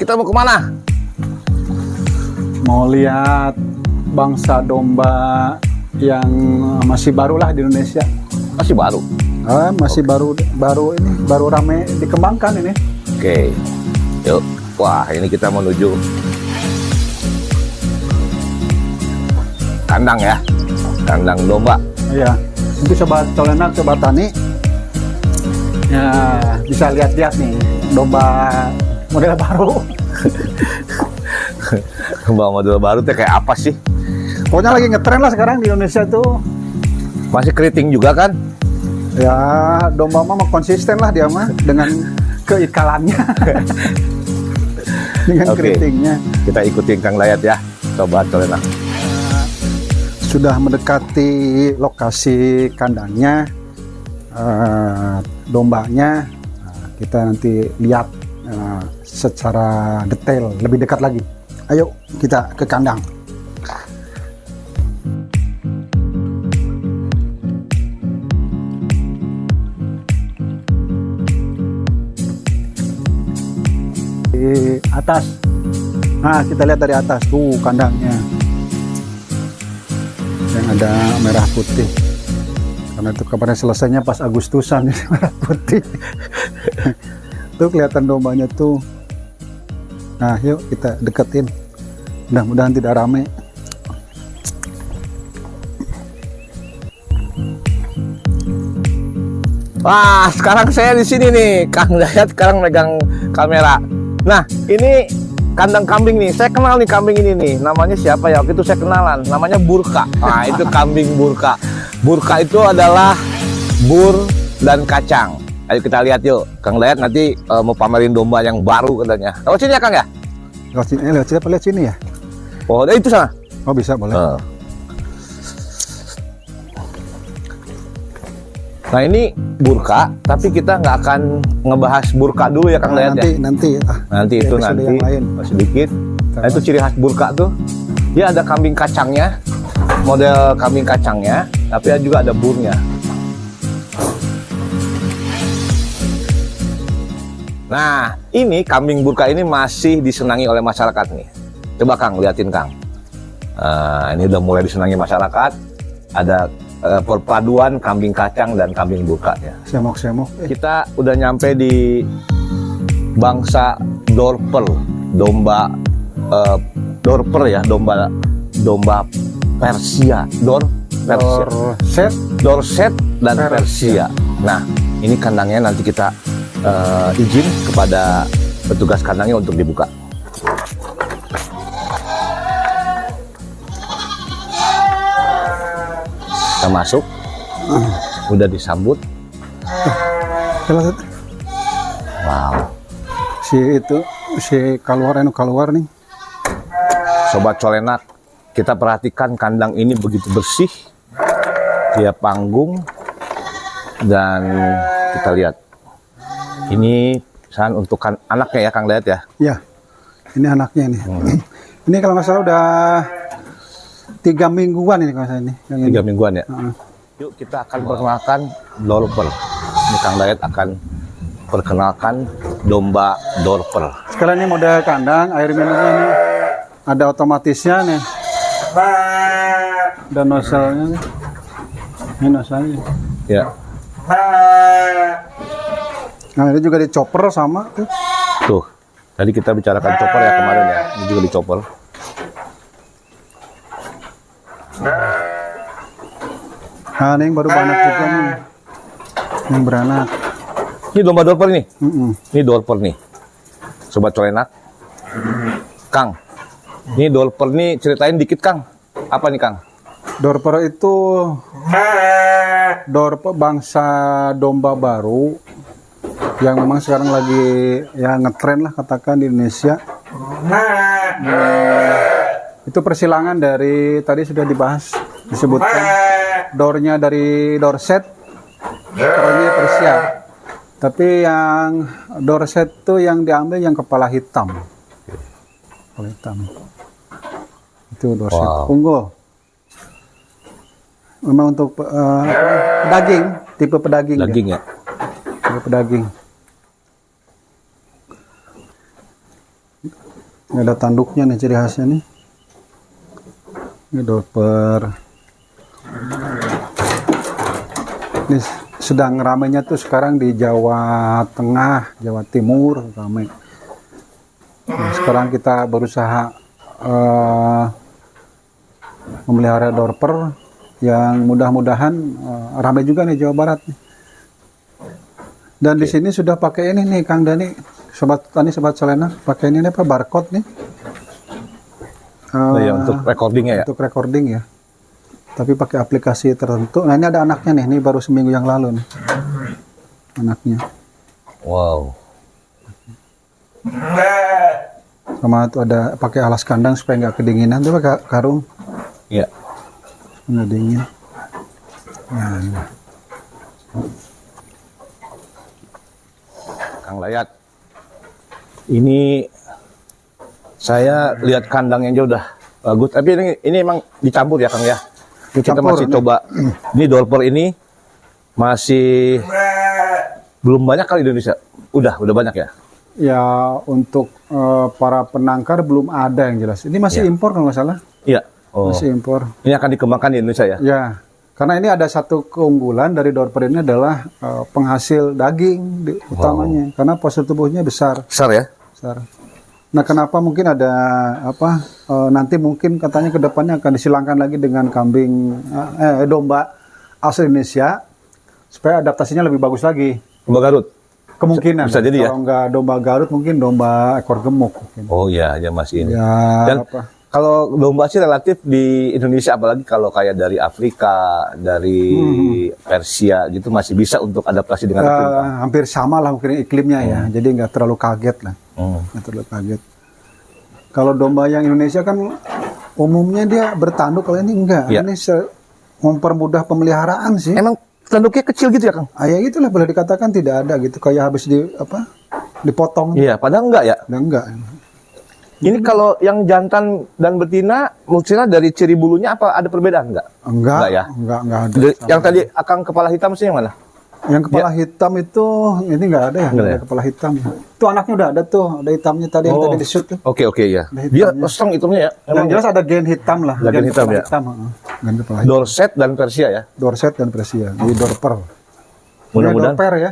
kita mau kemana? Mau lihat bangsa domba yang masih baru lah di Indonesia. Masih baru. Masih baru rame dikembangkan ini. Oke. Yuk. Wah, ini kita menuju kandang ya. Kandang domba. Iya. Nanti sobat Colenak, sobat tani, ya bisa lihat-lihat nih domba model baru. Domba model baru tuh kayak apa sih? Pokoknya lagi ngetren lah sekarang di Indonesia tuh. Masih keriting juga kan? Ya, domba mah konsisten lah dia mah dengan keikalannya. Dengan keritingnya. Kita ikutin Kang Dayat ya, sobat Colenak. Sudah mendekati lokasi kandangnya, dombanya. Kita nanti lihat secara detail, lebih dekat lagi. Ayo kita ke kandang. Di atas. Nah, kita lihat dari atas tuh kandangnya. Yang ada merah putih. Karena itu kabarnya selesainya pas Agustusan ini merah putih. Tuh kelihatan dombanya tuh. Nah, yuk kita deketin. Mudah-mudahan tidak rame. Wah, sekarang saya di sini nih, Kang Dayat sekarang megang kamera. Nah, ini kandang kambing nih. Saya kenal nih kambing ini nih. Namanya siapa ya? Waktu itu saya kenalan. Namanya Burka. Nah, itu kambing Burka. Burka itu adalah bur dan kacang. Ayo kita lihat yuk. Kang Dayat nanti mau pamerin domba yang baru katanya. Lewat sini ya Kang ya? Lewat sini ya? Oh, itu sana. Oh, bisa boleh. Nah, ini Burka, tapi kita nggak akan ngebahas Burka dulu ya Kang Dayat ya? Nanti itu nanti sedikit. Nah, itu ciri khas Burka tuh. Dia ada kambing kacangnya, model kambing kacangnya, tapi juga ada burnya. Nah, ini kambing Burka ini masih disenangi oleh masyarakat nih. Coba Kang, liatin Kang. Ini udah mulai disenangi masyarakat. Ada perpaduan kambing kacang dan kambing Burka ya. Semok-semok. Kita udah nyampe di bangsa Dorper, domba Dorper ya, domba Persia, Dorset dan Persia. Nah, ini kandangnya nanti kita izin kepada petugas kandangnya untuk dibuka. Kita masuk, udah disambut. Wow. Si keluar nih. Sobat Colenak, kita perhatikan kandang ini begitu bersih. Dia panggung dan kita lihat. Ini misalnya untuk anaknya ya Kang Dayat ya? Iya, ini anaknya nih. Ini kalau nggak salah udah 3 mingguan ini kalau saya ini. 3 mingguan ya? Yuk kita akan perkenalkan Dorper. Ini Kang Dayat akan perkenalkan domba Dorper. Sekarang ini model kandang, air minumnya nih. Ada otomatisnya nih. Dan noselnya nih. Ini noselnya. Ya. Nah, ini juga dicoper sama tuh. Tuh, tadi kita bicarakan chopper ya kemarin ya. Ini juga dicoper. Nah, ini yang baru beranak juga nih. Yang beranak. Ini domba Dorper nih. Ini Dorper nih. Sobat Colenak. Kang, ini Dorper nih ceritain dikit Kang. Apa nih Kang? Dorper itu bangsa domba baru yang memang sekarang lagi ya ngetren lah katakan di Indonesia. Itu persilangan dari tadi sudah dibahas disebutkan dornya dari Dorset, dornya Persia. Tapi yang Dorset tuh yang diambil yang kepala hitam. Kepala hitam. Itu Dorset. Wow. Unggul. Memang untuk pedaging, tipe pedaging. Daging ya? Tipe pedaging. Ini ada tanduknya nih, ciri khasnya nih. Ini dorper. Ini sedang ramainya tuh sekarang di Jawa Tengah, Jawa Timur ramai. Nah, sekarang kita berusaha memelihara dorper yang mudah-mudahan ramai juga nih Jawa Barat nih. Dan di sini sudah pakai ini nih Kang Dani, sobat tani, sobat Solena, pakai ini apa, barcode nih. Ya, untuk recordingnya ya. Untuk recording ya. Tapi pakai aplikasi tertentu. Nah, ini ada anaknya nih, ini baru seminggu yang lalu nih. Anaknya. Wow. Sama itu ada pakai alas kandang supaya nggak kedinginan, tuh pakai karung. Iya. Nggak dingin. Nah. Kang Layat, ini saya lihat kandangnya aja udah bagus. Tapi ini emang dicampur ya Kang ya. Ini kita Dicampur, masih nih. coba. Ini dorper ini masih belum banyak kali di Indonesia. Udah banyak ya. Ya untuk para penangkar belum ada yang jelas. Ini masih Ya. impor kalau nggak salah. Iya. Oh. Masih impor. Ini akan dikembangkan di Indonesia ya. Ya. Karena ini ada satu keunggulan dari dorper ini adalah penghasil daging utamanya. Karena postur tubuhnya besar. Besar ya. Besar. Nah, kenapa mungkin ada apa? Nanti mungkin katanya ke depannya akan disilangkan lagi dengan kambing domba asli Indonesia supaya adaptasinya lebih bagus lagi. Domba Garut. Kemungkinan. Bisa jadi ya? Kalau nggak domba Garut mungkin domba ekor gemuk. Mungkin. Oh iya, ya masih ini. Ya, Dan apa? kalau domba sih relatif di Indonesia, apalagi kalau kayak dari Afrika, dari Persia gitu masih bisa untuk adaptasi dengan iklim. Hampir sama lah mungkin iklimnya ya. Jadi nggak terlalu kaget lah. Nggak terlalu kaget. Kalau domba yang Indonesia kan umumnya dia bertanduk, kalau ini enggak. Ya. Ini mempermudah pemeliharaan sih. Emang tanduknya kecil gitu ya Kang? Ya itulah boleh dikatakan tidak ada gitu. Kayak habis dipotong. Iya, padahal enggak ya. Dan enggak. Ini kalau yang jantan dan betina, maksudnya dari ciri bulunya apa ada perbedaan enggak? Enggak ya. Enggak ada. Yang tadi Akang kepala hitam sih yang mana? Yang kepala hitam itu ini enggak ada ya, Enggak ada ya? kepala hitam. Itu anaknya udah ada tuh, ada hitamnya tadi yang tadi di shoot tuh. Oke ya. Ada Dia hitamnya. strong hitamnya ya. Yang jelas ada gen hitam lah. Ada gen hitam kepala ya? Hitam, gen kepala hitam. Dorset dan Persia ya. Dorset dan Persia, di dorper. Mudah-mudahan. Dorper ya.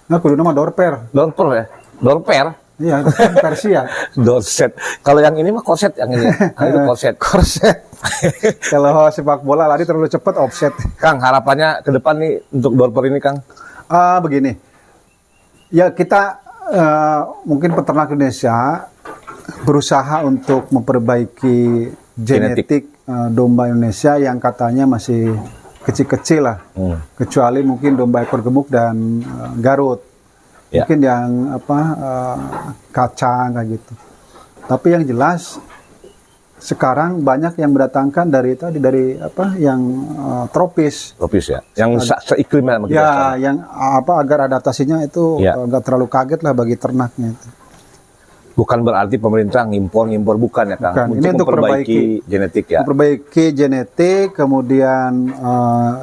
Nah, kudu nama dorper. Dorper ya. Dorper. Iya, Persia. Dorset. Kalau yang ini mah korset yang ini. Nah, itu korset. Korset. Kalau sepak bola lari terlalu cepat offset. Kang, harapannya ke depan nih untuk dorper ini Kang. Begini. Ya kita mungkin peternak Indonesia berusaha untuk memperbaiki genetik domba Indonesia yang katanya masih kecil-kecil lah. Kecuali mungkin domba ekor gemuk dan Garut. Ya. Mungkin yang kacang kayak gitu. Tapi yang jelas sekarang banyak yang mendatangkan dari yang tropis. Tropis ya. Yang seiklim sama kita. Ya, sekarang. yang agar adaptasinya itu Ya. nggak terlalu kaget lah bagi ternaknya itu. Bukan berarti pemerintah ngimpor bukan ya Kang. Bukan. Ini untuk memperbaiki genetik ya. Memperbaiki genetik, kemudian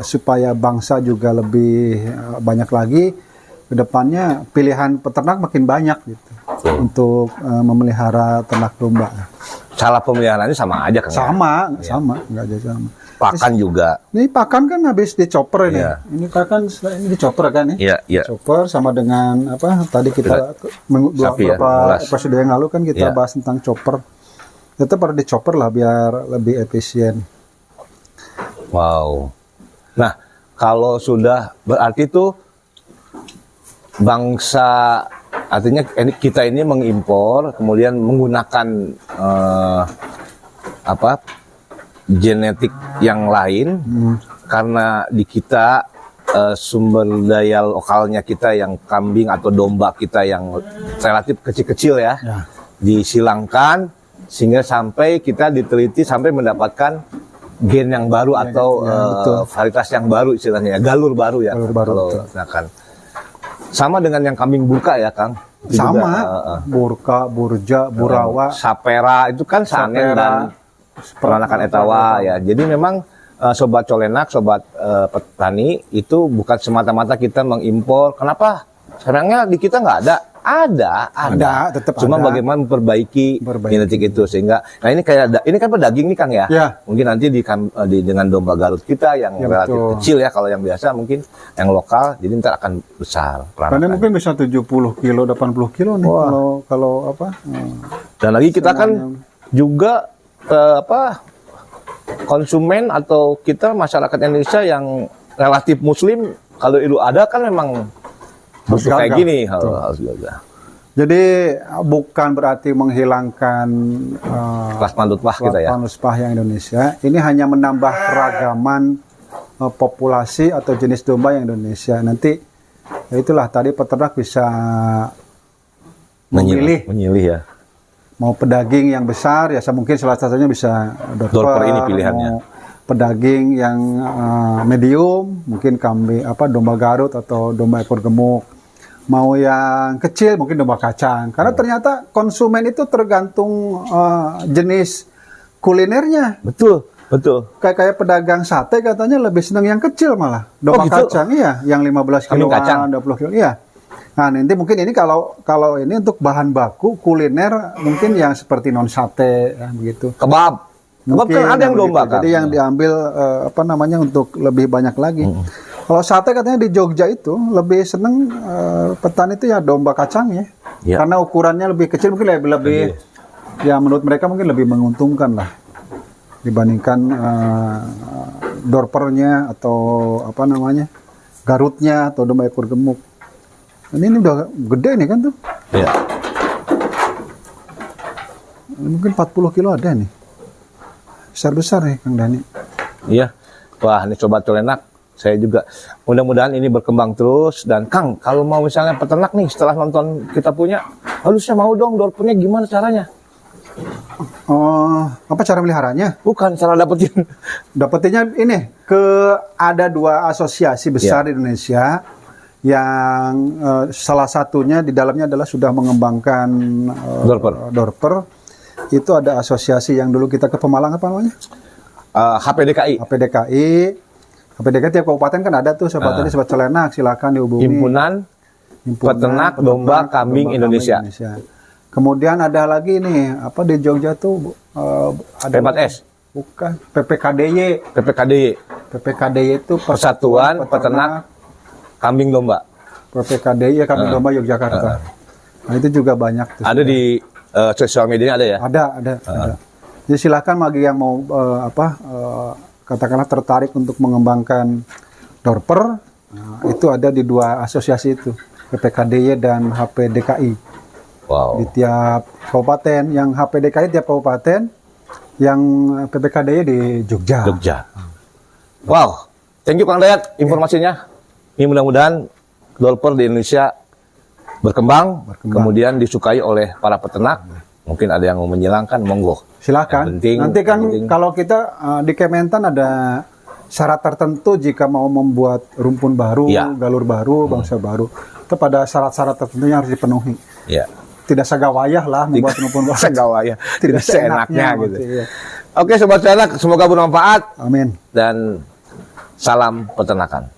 supaya bangsa juga lebih banyak lagi. Kedepannya pilihan peternak makin banyak gitu untuk memelihara ternak domba. Cara pemeliharaannya sama aja Kang. ya? Sama, nggak aja sama. Pakan juga. Ini pakan kan habis dicoper ini. Iya. Ini pakan ini dicoper kan ya? Iya. Chopper sama dengan apa tadi kita Sapi ya, beberapa ulas. episode yang lalu kan kita Iya. bahas tentang chopper. Tetap harus dichopper lah biar lebih efisien. Wow. Nah, kalau sudah berarti tuh bangsa, artinya kita ini mengimpor kemudian menggunakan genetik yang lain karena di kita sumber daya lokalnya kita yang kambing atau domba kita yang relatif kecil-kecil ya, disilangkan sehingga sampai kita diteliti sampai mendapatkan gen yang baru atau betul. varietas yang baru istilahnya, galur baru ya. Galur baru, kalau betul. misalkan. Sama dengan yang kambing burka ya Kang. Itu Sama, juga, burka, burja, burawa, sapera itu kan sanen Sapera, dan peranakan etawa ya. Jadi memang sobat colenak, sobat petani itu bukan semata-mata kita mengimpor. Kenapa? Sebenarnya di kita nggak ada. Ada. Tetap Cuma ada. bagaimana memperbaiki genetik itu sehingga, nah ini kayak ini kan pedaging nih Kang ya. Ya. Mungkin nanti dengan domba Garut kita yang Ya, relatif betul. kecil ya, kalau yang biasa mungkin yang lokal, jadi ntar akan besar. Karena peranakan. mungkin bisa 70 kilo, 80 kilo nih Wah. kalau apa? Dan lagi kita kan juga konsumen atau kita masyarakat Indonesia yang relatif Muslim, kalau Idul Adha kan memang Harus butuh kayak gagah. gini, Betul. harus gagah. Jadi bukan berarti menghilangkan Plasma Lutfah kita ya. Lutfah yang Indonesia. Ini hanya menambah keragaman populasi atau jenis domba yang Indonesia. Nanti ya itulah tadi peternak bisa memilih Menyilih ya. mau pedaging yang besar ya mungkin salah satunya bisa Dorper ini pilihannya. mau pedaging yang medium mungkin kambing domba Garut atau domba ekor gemuk. Mau yang kecil mungkin domba kacang. Karena ternyata konsumen itu tergantung jenis kulinernya. Betul. Kayak pedagang sate katanya lebih senang yang kecil malah. Domba gitu? kacang iya, yang 15 Kambing kacang. kiloan, 20 kilo iya. Nah, nanti mungkin ini kalau ini untuk bahan baku kuliner mungkin yang seperti non sate ya, begitu. Kebab kan ada yang begitu. domba kan. Jadi yang diambil untuk lebih banyak lagi. Kalau sate katanya di Jogja itu lebih seneng petani itu ya domba kacang ya. Ya. Karena ukurannya lebih kecil mungkin lebih ya menurut mereka mungkin lebih menguntungkan lah dibandingkan dorpernya atau Garutnya atau domba ekor gemuk. Ini udah gede nih kan tuh. Iya. Mungkin 40 kilo ada nih. Besar-besar nih Kang Dani. Iya. Wah, ini coba tulenak. Saya juga mudah-mudahan ini berkembang terus. Dan Kang, kalau mau misalnya peternak nih setelah nonton kita punya, harusnya mau dong dorpernya gimana caranya? Oh, apa cara meliharanya? Bukan cara dapetin. Dapetinnya ini ada 2 asosiasi besar di Indonesia yang salah satunya di dalamnya adalah sudah mengembangkan dorper. Itu ada asosiasi yang dulu kita ke Pemalang apa namanya? HPDKI. HPDKI tiap kabupaten kan ada tuh sobat tani sobat celenak silakan dihubungi. Himpunan Peternak Domba Kambing Indonesia. Kemudian ada lagi nih di Jogja tuh ada P4S. bukan PPKDY. PPKDY itu Persatuan Peternak Kambing Domba. PPKDY Kambing Domba Yogyakarta. Nah itu juga banyak tuh. Ada di sosial medianya ada ya? Ada. Jadi silakan bagi yang mau katakanlah tertarik untuk mengembangkan dorper, itu ada di 2 asosiasi itu, PPKDY dan HPDKI. Wow. Di tiap kabupaten, yang HPDKI tiap kabupaten, yang PPKDY di Jogja. Wow, thank you Kang Dayat informasinya. Ini mudah-mudahan dorper di Indonesia berkembang, kemudian disukai oleh para peternak. Mungkin ada yang mau menyilangkan, monggo. Silakan. Nanti kan kalau kita di Kementan ada syarat tertentu jika mau membuat rumpun baru, galur baru, bangsa baru. Itu pada syarat-syarat tertentu yang harus dipenuhi. Ya. Tidak segawayah lah membuat rumpun baru. Segawayah. Tidak seenaknya gitu. Iya. Oke Sobat Celenak, semoga bermanfaat. Amin. Dan salam peternakan.